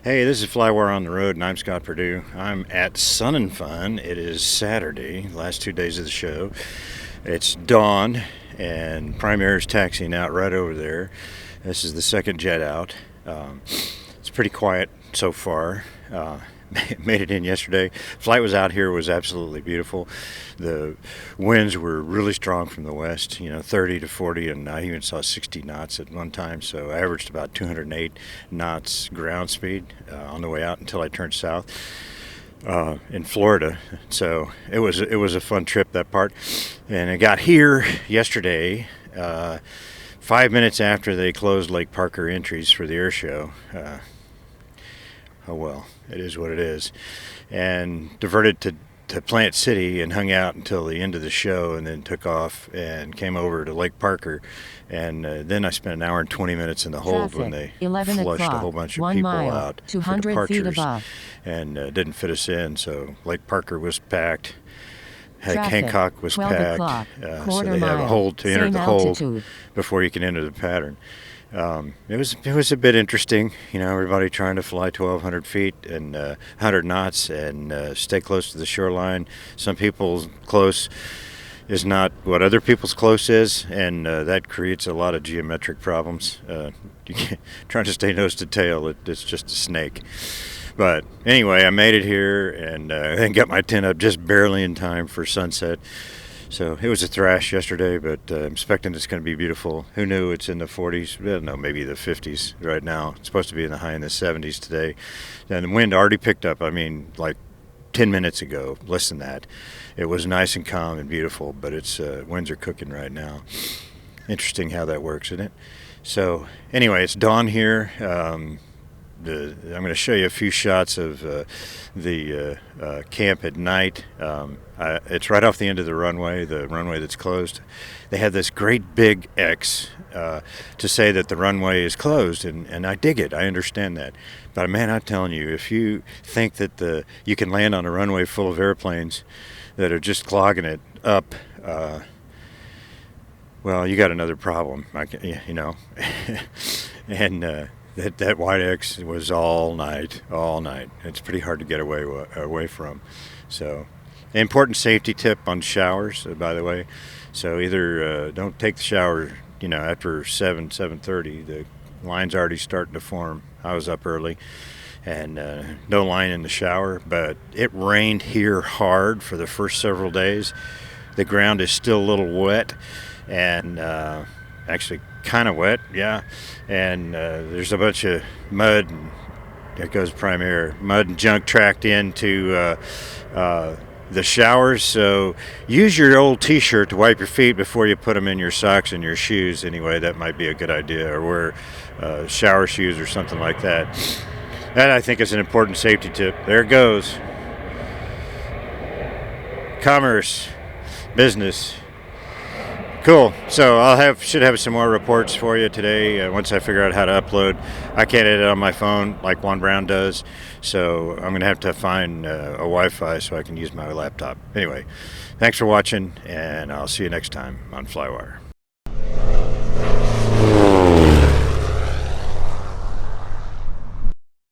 Hey, this is FlyWire on the road, and I'm Scott Perdue. I'm at Sun and Fun. It is Saturday, last 2 days of the show. It's dawn, and Prime Air is taxiing out right over there. This is the second jet out. It's pretty quiet so far. Made it in yesterday. Flight was out here, was absolutely beautiful. The winds were really strong from the west, 30 to 40, and I even saw 60 knots at one time. So I averaged about 208 knots ground speed on the way out until I turned south in Florida. So it was a fun trip, that part. And I got here yesterday. 5 minutes after they closed Lake Parker entries for the air show. Oh well, it is what it is. And diverted to Plant City and hung out until the end of the show, and then took off and came over to Lake Parker. And then I spent an hour and 20 minutes in the hold when they flushed a whole bunch of people out for departures and didn't fit us in. So Lake Parker was packed. Hancock was packed, so they have a hold to enter the hold before you can enter the pattern. It was a bit interesting, everybody trying to fly 1,200 feet and 100 knots and stay close to the shoreline. Some people's close is not what other people's close is, and that creates a lot of geometric problems. Trying to stay nose to tail, it's just a snake. But anyway, I made it here and got my tent up just barely in time for sunset. So it was a thrash yesterday, but I'm expecting it's going to be beautiful. Who knew? It's in the 40s, no, maybe the 50s right now. It's supposed to be in the high in the 70s today. And the wind already picked up, like 10 minutes ago, less than that. It was nice and calm and beautiful, but it's winds are cooking right now. Interesting how that works, isn't it? So anyway, it's dawn here. I'm going to show you a few shots of the camp at night. It's right off the end of the runway that's closed. They have this great big X to say that the runway is closed, and I dig it. I understand that. But man, I'm telling you, if you think that you can land on a runway full of airplanes that are just clogging it up, well, you got another problem, and that white X was all night. It's pretty hard to get away from. So, important safety tip on showers, by the way. So either don't take the shower, after 7:30. The line's already starting to form. I was up early, and no line in the shower. But it rained here hard for the first several days. The ground is still a little wet, and actually kind of wet, yeah. And there's a bunch of mud, and that goes Prime Air, mud and junk tracked into the showers. So use your old t-shirt to wipe your feet before you put them in your socks and your shoes. Anyway, that might be a good idea. Or wear shower shoes or something like that. That, I think, is an important safety tip. There it goes. Commerce, business. Cool. So should have some more reports for you today once I figure out how to upload. I can't edit on my phone like Juan Brown does, so I'm going to have to find a Wi-Fi so I can use my laptop. Anyway, thanks for watching, and I'll see you next time on FlyWire.